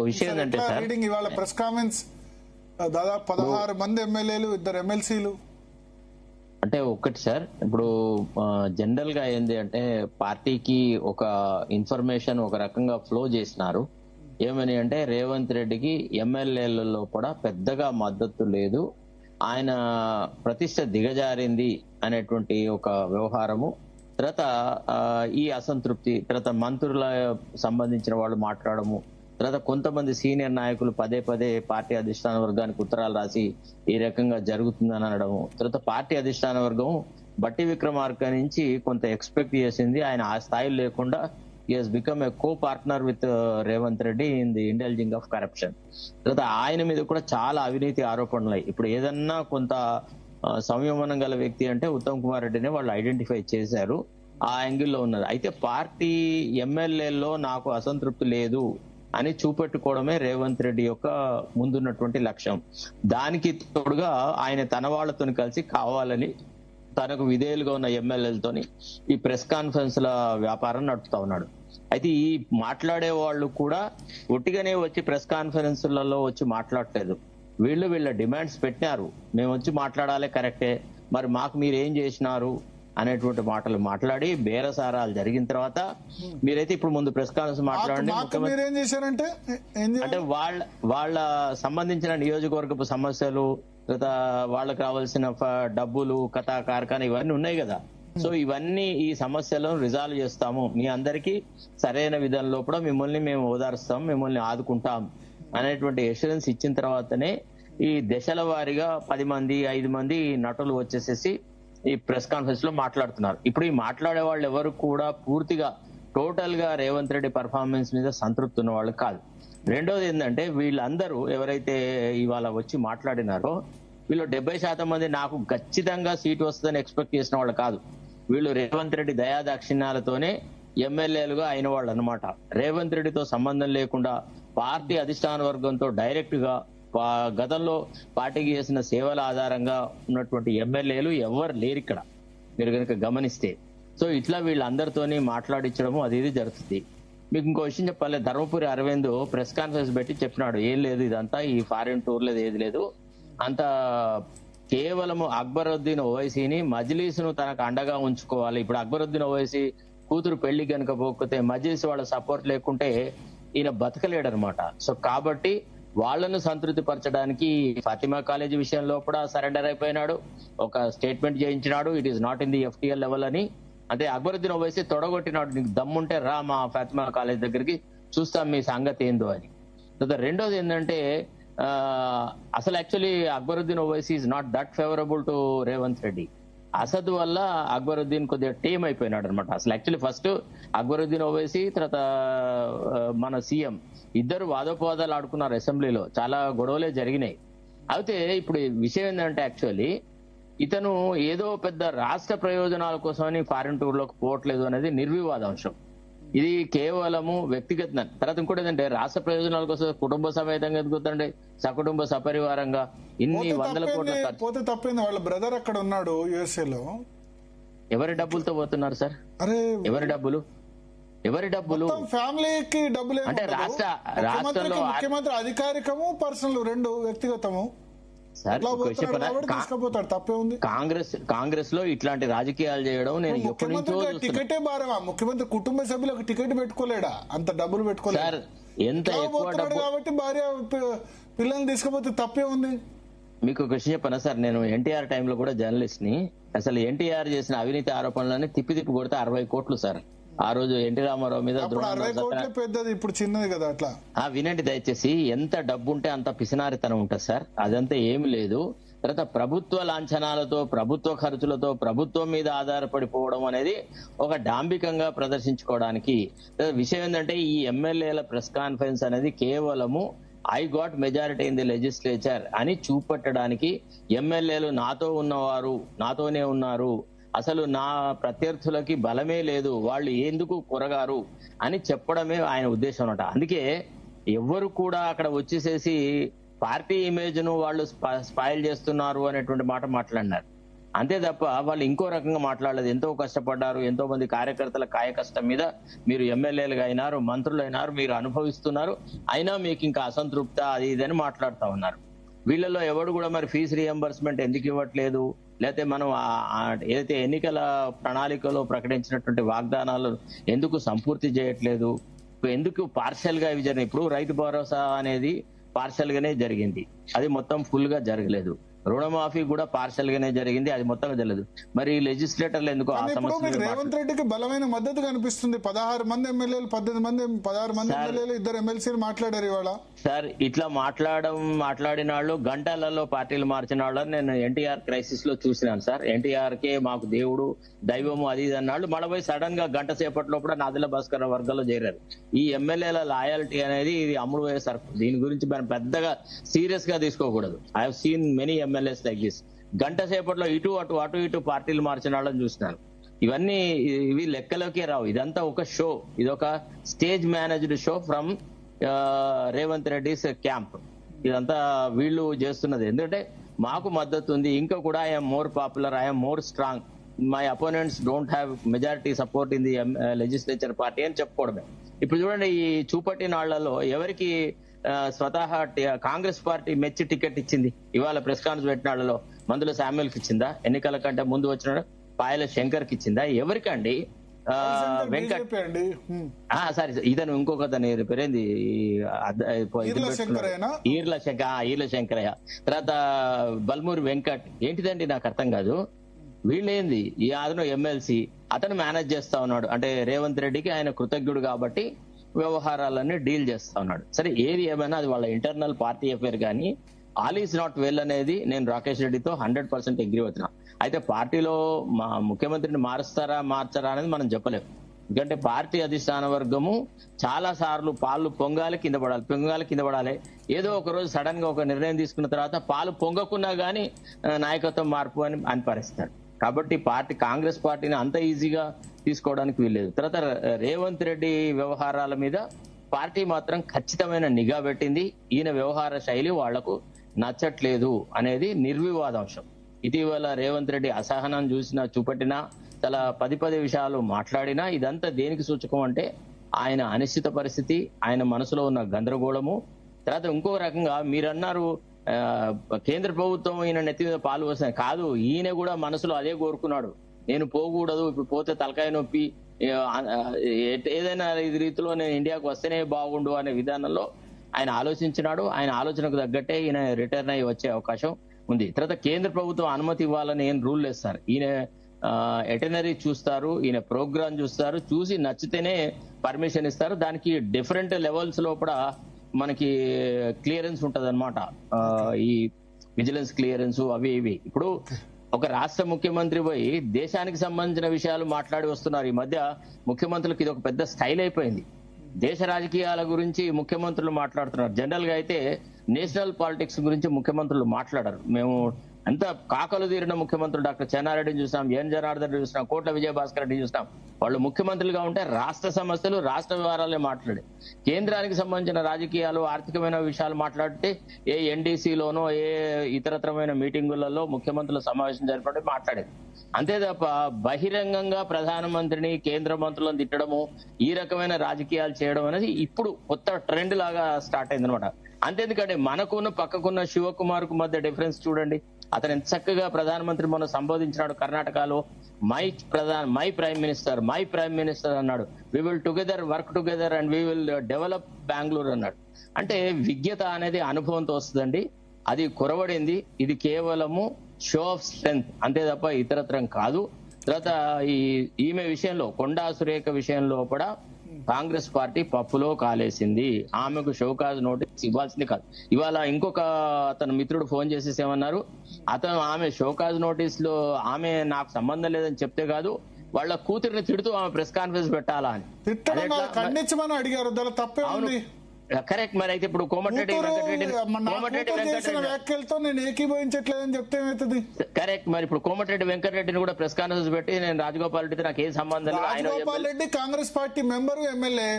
విషయం ఏంటంటే సార్, ఇవాళ ప్రెస్ కాన్ఫరెన్స్ దాదాపు 16 మంది ఎమ్మెల్యేలు, 2 ఎమ్మెల్సీలు. అంటే ఒకటి సార్, ఇప్పుడు జనరల్ గా ఏంది అంటే పార్టీకి ఒక ఇన్ఫర్మేషన్ ఒక రకంగా ఫ్లో చేసినారు. ఏమని అంటే రేవంత్ రెడ్డికి ఎమ్మెల్యేలలో కూడా పెద్దగా మద్దతు లేదు, ఆయన ప్రతిష్ట దిగజారింది అనేటువంటి ఒక వ్యవహారము. తర్వాత ఈ అసంతృప్తి, తర్వాత మంత్రుల సంబంధించిన వాళ్ళు మాట్లాడము, తర్వాత కొంతమంది సీనియర్ నాయకులు పదే పదే పార్టీ అధిష్టాన వర్గానికి ఉత్తరాలు రాసి ఈ రకంగా జరుగుతుందని అనడము. తర్వాత పార్టీ అధిష్టాన వర్గం బట్టి విక్రమార్క నుంచి కొంత ఎక్స్పెక్ట్ చేసింది, ఆయన ఆ స్థాయిలో లేకుండా he has become a co-partner with Revanth Reddy in the indulging of corruption. తర్వాత ఆయన మీద కూడా చాలా అవినీతి ఆరోపణలు. ఇప్పుడు ఏదన్నా కొంత సంయమనం గల వ్యక్తి అంటే ఉత్తమ్ కుమార్ రెడ్డిని వాళ్ళు ఐడెంటిఫై చేశారు, ఆ యాంగిల్లో ఉన్నారు. అయితే పార్టీ ఎమ్మెల్యేలో నాకు అసంతృప్తి లేదు అని చూపెట్టుకోవడమే రేవంత్ రెడ్డి యొక్క ముందున్నటువంటి లక్ష్యం. దానికి తోడుగా ఆయన తన వాళ్లతో కలిసి కావాలని తనకు విధేయులుగా ఉన్న ఎమ్మెల్యేలతోని ఈ ప్రెస్ కాన్ఫరెన్స్ ల వ్యాపారం నడుపుతా ఉన్నాడు. అయితే ఈ మాట్లాడే వాళ్ళు కూడా ఒట్టిగానే వచ్చి ప్రెస్ కాన్ఫరెన్స్లలో వచ్చి మాట్లాడలేదు. వీళ్ళ డిమాండ్స్ పెట్టినారు, మేము వచ్చి మాట్లాడాలి కరెక్టే, మరి మాకు మీరు ఏం చేసినారు అనేటువంటి మాటలు మాట్లాడి బేరసారాలు జరిగిన తర్వాత మీరైతే ఇప్పుడు ముందు ప్రెస్ కాన్ఫరెన్స్ మాట్లాడండి, అంటే వాళ్ళ సంబంధించిన నియోజకవర్గపు సమస్యలు, తర్వాత వాళ్ళకి రావాల్సిన డబ్బులు, కథా కార్ఖానా ఇవన్నీ ఉన్నాయి కదా. సో ఇవన్నీ ఈ సమస్యలను రిజాల్వ్ చేస్తాము, మీ అందరికీ సరైన విధానంలో కూడా మిమ్మల్ని మేము ఓదారుస్తాం, మిమ్మల్ని ఆదుకుంటాం అనేటువంటి ఎష్యూరెన్స్ ఇచ్చిన తర్వాతనే ఈ దశల వారీగా 10 మంది 5 మంది నటులు వచ్చేసేసి ఈ ప్రెస్ కాన్ఫరెన్స్ లో మాట్లాడుతున్నారు. ఇప్పుడు ఈ మాట్లాడే వాళ్ళు ఎవరు కూడా పూర్తిగా టోటల్ గా రేవంత్ రెడ్డి పర్ఫార్మెన్స్ మీద సంతృప్తి ఉన్న వాళ్ళు కాదు. రెండోది ఏంటంటే వీళ్ళందరూ ఎవరైతే ఇవాళ వచ్చి మాట్లాడినారో వీళ్ళు 70% మంది నాకు ఖచ్చితంగా సీటు వస్తుందని ఎక్స్పెక్ట్ చేసిన వాళ్ళు కాదు. వీళ్ళు రేవంత్ రెడ్డి దయాదాక్షిణ్యాలతోనే ఎమ్మెల్యేలుగా అయిన వాళ్ళు అనమాట. రేవంత్ రెడ్డితో సంబంధం లేకుండా పార్టీ అధిష్టాన వర్గంతో డైరెక్ట్ గా గతంలో పార్టీకి చేసిన సేవల ఆధారంగా ఉన్నటువంటి ఎమ్మెల్యేలు ఎవరు లేరు ఇక్కడ, మీరు కనుక గమనిస్తే. సో ఇట్లా వీళ్ళందరితోని మాట్లాడించడము అది ఇది జరుగుతుంది. మీకు ఇంకో విషయం చెప్పాలి, ధర్మపురి అరవింద్ ప్రెస్ కాన్ఫరెన్స్ పెట్టి చెప్పినాడు, ఏం లేదు ఇదంతా ఈ ఫారిన్ టూర్ లేదు ఏది లేదు, అంత కేవలము అక్బరుద్దీన్ ఓవైసీని మజ్లీస్ను తనకు అండగా ఉంచుకోవాలి. ఇప్పుడు అక్బరుద్దీన్ ఓవైసీ కూతురు పెళ్లి కనుక పోకపోతే మజ్లీస్ వాళ్ళ సపోర్ట్ లేకుంటే ఈయన బతకలేడనమాట. సో కాబట్టి వాళ్లను సంతృప్తి పరచడానికి ఫాతిమా కాలేజీ విషయంలో కూడా సరెండర్ అయిపోయినాడు, ఒక స్టేట్మెంట్ చేయించినాడు, it is not in the FTL level అని. అంటే అక్బరుద్దీన్ ఓవైసీ తొడగొట్టినాడు, నీకు దమ్ముంటే రా మా ఫాతిమా కాలేజ్ దగ్గరికి, చూస్తాం మీ సంగతి ఏందో అని. రెండోది ఏంటంటే అసలు actually Akbaruddin Owaisi is not that favourable to Revanth Reddy. Asad వల్ల అక్బరుద్దీన్ కొద్దిగా టీం అయిపోయినాడు అనమాట. అసలు యాక్చువల్లీ ఫస్ట్ అక్బరుద్దీన్ ఓవైసీ తర్వాత మన సీఎం ఇద్దరు వాదోపవాదాలు ఆడుకున్నారు అసెంబ్లీలో, చాలా గొడవలే జరిగినాయి. అయితే ఇప్పుడు విషయం ఏంటంటే యాక్చువల్లీ ఇతను ఏదో పెద్ద రాష్ట్ర ప్రయోజనాల కోసమని ఫారిన్ టూర్ లోకి పోవట్లేదు అనేది నిర్వివాదాంశం. ఇది కేవలము వ్యక్తిగత. తర్వాత ఇంకోటి ఏంటంటే రాష్ట్ర ప్రయోజనాల కోసం కుటుంబ సమేతంగా ఎదుగుతుండే, సకుటుంబ సపరివారంగా ఇన్ని వందల కోట్ల పోతే తప్పింది. వాళ్ళ బ్రదర్ అక్కడ ఉన్నాడు USA లో. ఎవరి డబ్బులతో పోతున్నారు సార్? ఎవరి డబ్బులు? ఫ్యామిలీకి డబ్బులు అంటే రాష్ట్రంలో ముఖ్యమంత్రి అధికారికము, పర్సనల్ రెండు వ్యక్తిగతము. కాంగ్రెస్ లో ఇట్లాంటి రాజకీయాలు చేయడం నేను ఎప్పటి నుంచో టికెటే భారమా? ముఖ్యమంత్రి కుటుంబ సభ్యులకు టికెట్ పెట్టుకోలేడా? అంత డబ్బులు పెట్టుకోలేడు ఎంత ఎక్కువ డబ్బు కాబట్టి భార్య పిల్లల్ని తీసుకుపోతే తప్పే ఉంది. మీకు ఒక విషయం చెప్పనా సార్, నేను NTR టైంలో కూడా జర్నలిస్ట్ ని. అసలు NTR చేసిన అవినీతి ఆరోపణలన్నీ తిప్పి కొడితే 60 కోట్లు సార్. ఆ రోజు ఎన్టీ రామారావు మీద పెద్దది, ఇప్పుడు చిన్నది కదా. అట్లా వినండి దయచేసి, ఎంత డబ్బు ఉంటే అంత పిసినారితనం ఉంటుంది సార్, అదంతా ఏమి లేదు. తర్వాత ప్రభుత్వ లాంఛనాలతో, ప్రభుత్వ ఖర్చులతో, ప్రభుత్వం మీద ఆధారపడిపోవడం అనేది ఒక డాంబికంగా ప్రదర్శించుకోవడానికి. విషయం ఏంటంటే ఈ ఎమ్మెల్యేల ప్రెస్ కాన్ఫరెన్స్ అనేది కేవలము I got majority in the legislature అని చూపెట్టడానికి, ఎమ్మెల్యేలు నాతో ఉన్నవారు నాతోనే ఉన్నారు, అసలు నా ప్రత్యర్థులకి బలమే లేదు, వాళ్ళు ఎందుకు కొరగారు అని చెప్పడమే ఆయన ఉద్దేశం అన్నమాట. అందుకే ఎవ్వరు కూడా అక్కడ వచ్చేసేసి పార్టీ ఇమేజ్ ను వాళ్ళు స్పాయిల్ చేస్తున్నారు అనేటువంటి మాట మాట్లాడినారు. అంతే తప్ప వాళ్ళు ఇంకో రకంగా మాట్లాడలేదు. ఎంతో కష్టపడ్డారు, ఎంతో మంది కార్యకర్తల కాయ కష్టం మీద మీరు ఎమ్మెల్యేలుగా అయినారు, మంత్రులు అయినారు, మీరు అనుభవిస్తున్నారు, అయినా మీకు ఇంకా అసంతృప్త అది ఇదని మాట్లాడుతా ఉన్నారు. వీళ్ళలో ఎవడు కూడా మరి ఫీజు రియంబర్స్మెంట్ ఎందుకు ఇవ్వట్లేదు, లేకపోతే మనం ఏదైతే ఎన్నికల ప్రణాళికలో ప్రకటించినటువంటి వాగ్దానాలు ఎందుకు సంపూర్తి చేయట్లేదు, ఎందుకు పార్షియల్ గా ఇవి జరిగినాయి. ఇప్పుడు రైతు భరోసా అనేది పార్షియల్ గానే జరిగింది, అది మొత్తం ఫుల్ గా జరగలేదు. రుణమాఫీ కూడా పార్షియల్ గానే జరిగింది, అది మొత్తంగా జరగలేదు. మరి లెజిస్లేటర్లు ఎందుకు ఆ సమస్య? రేవంత్ రెడ్డికి బలమైన మద్దతు కనిపిస్తుంది. 16 మంది ఎమ్మెల్యేలు 16 మంది ఎమ్మెల్యేలు 2 ఎమ్మెల్సీలు మాట్లాడారు ఇవాళ. సార్ ఇట్లా మాట్లాడిన వాళ్ళు గంటలలో పార్టీలు మార్చిన వాళ్ళని నేను ఎన్టీఆర్ క్రైసిస్ లో చూసినాను సార్. ఎన్టీఆర్ కే మాకు దేవుడు దైవము అది ఇది అన్నాళ్ళు, మళ్ళీ పోయి సడన్ గా గంట సేపట్లో కూడా నాదిల భాస్కర్ వర్గంలో చేరారు. ఈ ఎమ్మెల్యేల లాయాలిటీ అనేది ఇది అమ్ముడు పోయే సరుకు. దీని గురించి మనం పెద్దగా సీరియస్ గా తీసుకోకూడదు. I have seen many MLAs like this. గంట సేపట్లో అటు ఇటు పార్టీలు మార్చిన వాళ్ళని చూసినాను. ఇవి లెక్కలోకే రావు. ఇదంతా ఒక షో, ఇదొక stage managed show from Revanth Reddy's camp. ఇదంతా వీళ్ళు చేస్తున్నది. ఎందుకంటే మాకు మద్దతు ఉంది, ఇంకా కూడా I'm more popular, I'm more strong, my opponents don't have majority support in the legislature party అని చెప్పుకోవడమే. ఇప్పుడు చూడండి, ఈ చూపట్టిన వాళ్లలో ఎవరికి స్వతహా కాంగ్రెస్ పార్టీ మెచ్చి టికెట్ ఇచ్చింది? ఇవాళ ప్రెస్ కాన్ఫరెన్స్ పెట్టిన వాళ్ళలో మందుల శామ్యుల్ కి ఇచ్చిందా? ఎన్నికల కంటే ముందు వచ్చిన పాయల శంకర్ కి ఇచ్చిందా? ఎవరికండి? వెంకట్ సారీ, ఇతను ఇంకొక పేరేంది, ఈర్ల శంకరయ్య, తర్వాత బల్మూరి వెంకట్. ఏంటిదండి నాకు అర్థం కాదు. వీళ్ళేంది, ఈ అతను ఎమ్మెల్సీ, అతను మేనేజ్ చేస్తా ఉన్నాడు. అంటే రేవంత్ రెడ్డికి ఆయన కృతజ్ఞుడు కాబట్టి వ్యవహారాలన్నీ డీల్ చేస్తా ఉన్నాడు. సరే, ఏది ఏమైనా అది వాళ్ళ ఇంటర్నల్ పార్టీ అఫేర్. కానీ ఆల్ ఈజ్ నాట్ వెల్ అనేది నేను రాకేష్ రెడ్డితో 100% అగ్రీ అవుతున్నా. అయితే పార్టీలో మా ముఖ్యమంత్రిని మార్చరా అనేది మనం చెప్పలేము. ఎందుకంటే పార్టీ అధిష్టాన వర్గము చాలా సార్లు పాలు పొంగాలి కింద పడాలి. ఏదో ఒక రోజు సడన్ గా ఒక నిర్ణయం తీసుకున్న తర్వాత పాలు పొంగకున్నా గానీ నాయకత్వం మార్పు అని పరిస్తాడు. కాబట్టి కాంగ్రెస్ పార్టీని అంత ఈజీగా తీసుకోవడానికి వీల్లేదు. తర్వాత రేవంత్ రెడ్డి వ్యవహారాల మీద పార్టీ మాత్రం ఖచ్చితమైన నిఘా పెట్టింది. ఈయన వ్యవహార శైలి వాళ్లకు నచ్చట్లేదు అనేది నిర్వివాదాంశం. ఇటీవల రేవంత్ రెడ్డి అసహనం చూపట్టినా, చాలా 10 విషయాలు మాట్లాడినా ఇదంతా దేనికి సూచకం అంటే ఆయన అనిశ్చిత పరిస్థితి, ఆయన మనసులో ఉన్న గందరగోళము. తర్వాత ఇంకో రకంగా మీరన్నారు కేంద్ర ప్రభుత్వం ఈయన నెత్తి మీద పాలు వస్తాయి కాదు, ఈయన కూడా మనసులో అదే కోరుకున్నాడు. నేను పోకూడదు, ఇప్పుడు పోతే తలకాయ నొప్పి, ఏదైనా ఇది రీతిలో నేను ఇండియాకు వస్తేనే బాగుండు అనే విధానంలో ఆయన ఆలోచించినాడు. ఆయన ఆలోచనకు తగ్గట్టే ఈయన రిటర్న్ అయ్యి వచ్చే అవకాశం ఉంది. తర్వాత కేంద్ర ప్రభుత్వం అనుమతి ఇవ్వాలని ఏం రూల్ వేస్తారు. ఈయన ఎటనరీ చూస్తారు, ఈయన ప్రోగ్రామ్ చూస్తారు, చూసి నచ్చితేనే పర్మిషన్ ఇస్తారు. దానికి డిఫరెంట్ లెవెల్స్ లో కూడా మనకి క్లియరెన్స్ ఉంటది అనమాట. ఈ విజిలెన్స్ క్లియరెన్స్ అవి ఇవి. ఇప్పుడు ఒక రాష్ట్ర ముఖ్యమంత్రి పోయి దేశానికి సంబంధించిన విషయాలు మాట్లాడి వస్తున్నారు. ఈ మధ్య ముఖ్యమంత్రులకు ఇది ఒక పెద్ద స్టైల్ అయిపోయింది. దేశ రాజకీయాల గురించి ముఖ్యమంత్రులు మాట్లాడుతున్నారు. జనరల్ గా అయితే నేషనల్ పాలిటిక్స్ గురించి ముఖ్యమంత్రులు మాట్లాడరు. మేము అంత కాకలు తీరిన ముఖ్యమంత్రులు డాక్టర్ చెన్నారెడ్డిని చూసినాం, ఎన్ జనార్దన్ చూసినాం, కోట్ల విజయభాస్కర్ రెడ్డి చూసినాం. వాళ్ళు ముఖ్యమంత్రులుగా ఉంటే రాష్ట్ర సమస్యలు, రాష్ట్ర వ్యవహారాలే మాట్లాడే, కేంద్రానికి సంబంధించిన రాజకీయాలు, ఆర్థికమైన విషయాలు మాట్లాడితే ఏ ఎన్డీసీలోనో ఏ ఇతరత్రమైన మీటింగులలో ముఖ్యమంత్రుల సమావేశం జరిపి మాట్లాడేది. అంతే తప్ప బహిరంగంగా ప్రధానమంత్రిని, కేంద్ర మంత్రులను తిట్టడము, ఈ రకమైన రాజకీయాలు చేయడం అనేది ఇప్పుడు కొత్త ట్రెండ్ లాగా స్టార్ట్ అయింది అనమాట. అంతేందుకంటే మనకున్న పక్కకున్న శివకుమార్ కు మధ్య డిఫరెన్స్ చూడండి. అతను ఎంత చక్కగా ప్రధానమంత్రి మొన్న సంబోధించినాడు కర్ణాటకలో. మై ప్రైమ్ మినిస్టర్ అన్నాడు. We will together work together and we will develop Bengaluru అన్నాడు. అంటే విజ్ఞత అనేది అనుభవంతో వస్తుందండి. అది కొరవడింది. ఇది కేవలము షో ఆఫ్ స్ట్రెంగ్త్ అంతే తప్ప ఇతరత్రం కాదు. తర్వాత ఈమె విషయంలో, కొండా సురేఖ విషయంలో కూడా కాంగ్రెస్ పార్టీ పప్పులో కాలేసింది. ఆమెకు షోకాజ్ నోటీస్ ఇవ్వాల్సింది కాదు. ఇవాళ ఇంకొక అతను మిత్రుడు ఫోన్ చేసేసి ఏమన్నారు, ఆమె షోకాజ్ నోటీస్ లో ఆమె నాకు సంబంధం లేదని చెప్తే కాదు, వాళ్ళ కూతురిని తిడుతూ ఆమె ప్రెస్ కాన్ఫరెన్స్ పెట్టాలా అని అడిగారు. తప్పే ఉంది. కరెక్ట్. మరి అయితే ఇప్పుడు కోమటిరెడ్డి వ్యాఖ్యలతో నేను ఏకీభవించట్లేదని చెప్తే ఏమవుతుంది? కరెక్ట్. మరి ఇప్పుడు కోమటిరెడ్డి వెంకటరెడ్డిని కూడా ప్రెస్ కాన్ఫరెన్స్ పెట్టి నేను రాజగోపాల్ రెడ్డితో నాకు ఏ సంబంధం లేదు, Rajagopal Reddy Congress party member, MLA,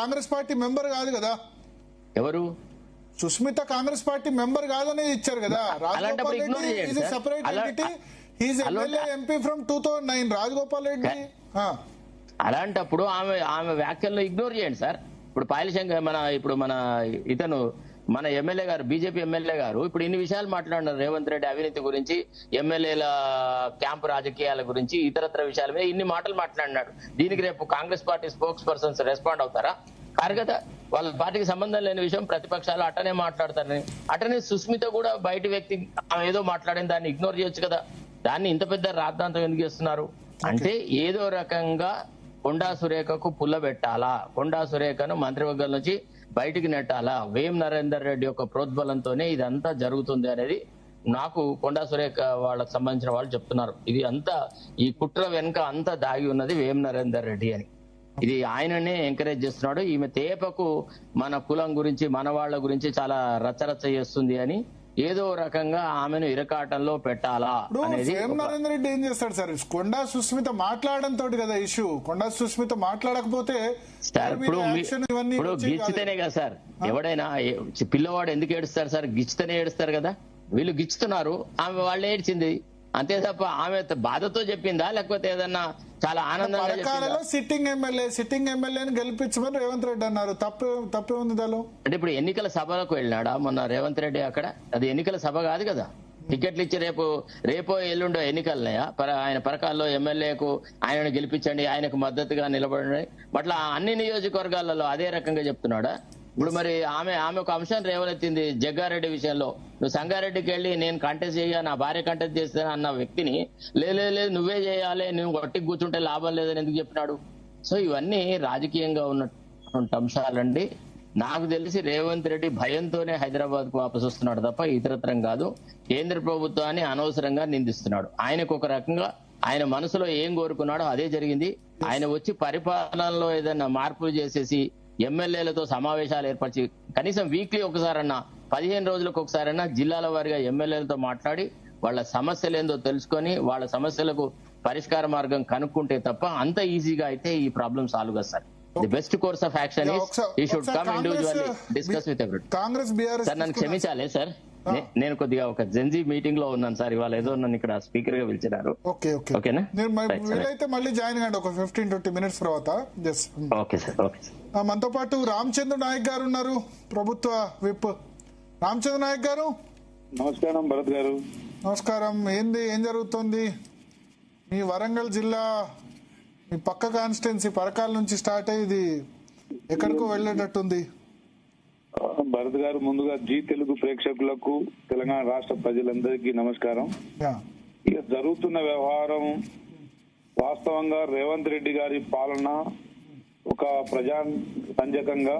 Congress party member కాదు కదా. ఎవరు? సుస్మిత కాంగ్రెస్ పార్టీ మెంబర్ కాదని ఇచ్చారు కదా. అలాంటప్పుడు రాజగోపాల్ ignore రెడ్డి చేయండి is sir. Separate entity, he's MLA MP from 2009. Rajagopal Reddy అలాంటప్పుడు ఆమె వ్యాఖ్యలను ఇగ్నోర్ చేయండి సార్. ఇప్పుడు పాయలశంకర్ మన ఇతను మన ఎమ్మెల్యే గారు, బీజేపీ ఎమ్మెల్యే గారు ఇప్పుడు ఇన్ని విషయాలు మాట్లాడినారు. రేవంత్ రెడ్డి అవినీతి గురించి, ఎమ్మెల్యేల క్యాంపు రాజకీయాల గురించి, ఇతరత్ర విషయాల మీద ఇన్ని మాటలు మాట్లాడినాడు. దీనికి రేపు Congress party spokes persons respond అవుతారా? కారు కదా. వాళ్ళ పార్టీకి సంబంధం లేని విషయం ప్రతిపక్షాలు అట్టనే మాట్లాడతారని. అట్టనే సుస్మిత కూడా బయట వ్యక్తి ఆమె ఏదో మాట్లాడిన దాన్ని ఇగ్నోర్ చేయొచ్చు కదా. దాన్ని ఇంత పెద్ద రాద్ధాంతం ఎందుకు చేస్తున్నారు అంటే ఏదో రకంగా కొండా సురేఖకు పుల్ల పెట్టాలా, కొండా సురేఖను మంత్రివర్గం నుంచి బయటికి నెట్టాలా, వేం నరేందర్ రెడ్డి యొక్క ప్రోద్బలంతోనే ఇదంతా జరుగుతుంది అనేది నాకు కొండా సురేఖ వాళ్ళకి సంబంధించిన వాళ్ళు చెప్తున్నారు. ఇది అంతా ఈ కుట్ర వెనుక అంతా దాగి ఉన్నది వేం నరేందర్ రెడ్డి అని. ఇది ఆయననే ఎంకరేజ్ చేస్తున్నాడు. ఈమె తేపకు మన కులం గురించి, మన వాళ్ళ గురించి చాలా రచ్చరచ్చ చేస్తుంది అని ఏదో రకంగా ఆమెను ఇరకాటంలో పెట్టాలా అనేది. నరేందర్ రెడ్డి ఏం చేస్తాడు సార్? కొండా సుస్మిత మాట్లాడడం తోటి కదా ఇష్యూ. కొండా సుస్మిత మాట్లాడకపోతే ఇప్పుడు గిచ్చితేనే కదా సార్. ఎవడైనా పిల్లవాడు ఎందుకు ఏడుస్తారు సార్? గిచ్చితేనే ఏడుస్తారు కదా. వీళ్ళు గిచ్చుతున్నారు, ఆమె వాళ్ళు ఏడ్చింది అంతే తప్ప ఆమె బాధతో చెప్పిందా లేకపోతే ఏదన్నా చాలా ఆనందంగా చెప్పిందా? సిట్టింగ్ ఎమ్మెల్యేని గెలిపించమని రేవంత్ రెడ్డి అన్నారు. తప్పే ఉంది దాలో. అంటే ఇప్పుడు ఎన్నికల సభలకు వెళ్ళినాడా మొన్న రేవంత్ రెడ్డి? అక్కడ అది ఎన్నికల సభ కాదు కదా. టికెట్లు ఇచ్చి రేపో ఎల్లుండో ఎన్నికలనయా? ఆయన పరకాల్లో ఎమ్మెల్యేకు ఆయనను గెలిపించండి, ఆయనకు మద్దతుగా నిలబడండి, అట్లా అన్ని నియోజకవర్గాలలో అదే రకంగా చెప్తున్నాడా? ఇప్పుడు మరి ఆమె ఒక అంశం రేవనెత్తింది జగ్గారెడ్డి విషయంలో. నువ్వు సంగారెడ్డికి వెళ్ళి నేను కంటెస్ట్ చేయ, నా భార్య కంటెస్ట్ చేస్తాను అన్న వ్యక్తిని లేదు నువ్వే చేయాలి, నువ్వు గట్టికి కూర్చుంటే లాభం లేదని ఎందుకు చెప్పినాడు? సో ఇవన్నీ రాజకీయంగా ఉన్నటువంటి అంశాలండి. నాకు తెలిసి రేవంత్ రెడ్డి భయంతోనే హైదరాబాద్ కు వాపసు వస్తున్నాడు తప్ప ఇతరత్రం కాదు. కేంద్ర ప్రభుత్వాన్ని అనవసరంగా నిందిస్తున్నాడు. ఆయనకు ఒక రకంగా ఆయన మనసులో ఏం కోరుకున్నాడో అదే జరిగింది. ఆయన వచ్చి పరిపాలనలో ఏదైనా మార్పులు చేసేసి ఎమ్మెల్యేలతో సమావేశాలు ఏర్పరిచి కనీసం వీక్లీ ఒకసారన్నా 15 రోజులకు ఒకసారైనా జిల్లాల వారిగా ఎమ్మెల్యేలతో మాట్లాడి వాళ్ళ సమస్యలు ఏందో తెలుసుకొని వాళ్ళ సమస్యలకు పరిష్కార మార్గం కనుక్కుంటే తప్ప అంత ఈజీగా అయితే ఈ ప్రాబ్లం సాల్వ్ గా sir. The best course of action is he should come individually discuss with every. Congress BRS sir నన్ను క్షమించాలి సార్, నేను కొద్దిగా ఒక జెన్జీ మీటింగ్ లో ఉన్నాను సార్. ఇవాళ ఏదో నన్ను ఇక్కడ స్పీకర్ గా పిలిచారు. ఓకేనా? వీలైతే మళ్ళీ జాయిన్ కండి ఒక 15-20 minutes తర్వాత. Okay sir. Okay sir. మనతో పాటు రామచంద్ర నాయక్ గారు ఉన్నారు, ప్రభుత్వ విప్. రామచంద్ర నాయక్ గారు నమస్కారం. భరత్ గారు నమస్కారం. ఏం జరుగుతోంది? మీ వరంగల్ జిల్లా మీ పక్క కాన్స్టిట్యున్సీ పరకాల నుంచి స్టార్ట్ అయ్యి ఇది ఎక్కడికో వెళ్ళేటట్టుంది. భరత్ గారు ముందుగా జీ తెలుగు ప్రేక్షకులకు, తెలంగాణ రాష్ట్ర ప్రజలందరికీ నమస్కారం. ఇక జరుగుతున్న వ్యవహారం వాస్తవంగా రేవంత్ రెడ్డి గారి పాలన ఒక ప్రజా సంజకంగా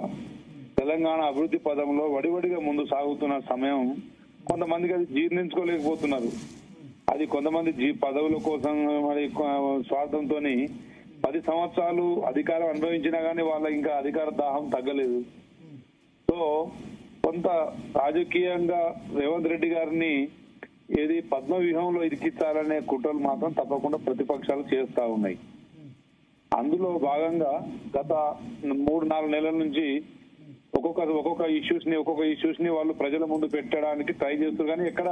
తెలంగాణ అభివృద్ధి పదంలో వడివడిగా ముందు సాగుతున్న సమయం కొంతమందికి అది జీర్ణించుకోలేకపోతున్నారు. అది కొంతమంది పదవుల కోసం మరి స్వార్థంతో 10 సంవత్సరాలు అధికారం అనుభవించినా గానీ వాళ్ళ ఇంకా అధికార దాహం తగ్గలేదు. సో కొంత రాజకీయంగా రేవంత్ రెడ్డి గారిని ఏది పద్మవ్యూహంలో ఇరికించాలనే కుట్రలు మాత్రం తప్పకుండా ప్రతిపక్షాలు చేస్తా ఉన్నాయి. అందులో భాగంగా గత 3-4 నెలల నుంచి ఒక్కొక్క ఇష్యూస్ ని వాళ్ళు ప్రజల ముందు పెట్టడానికి ట్రై చేస్తారు కానీ ఎక్కడ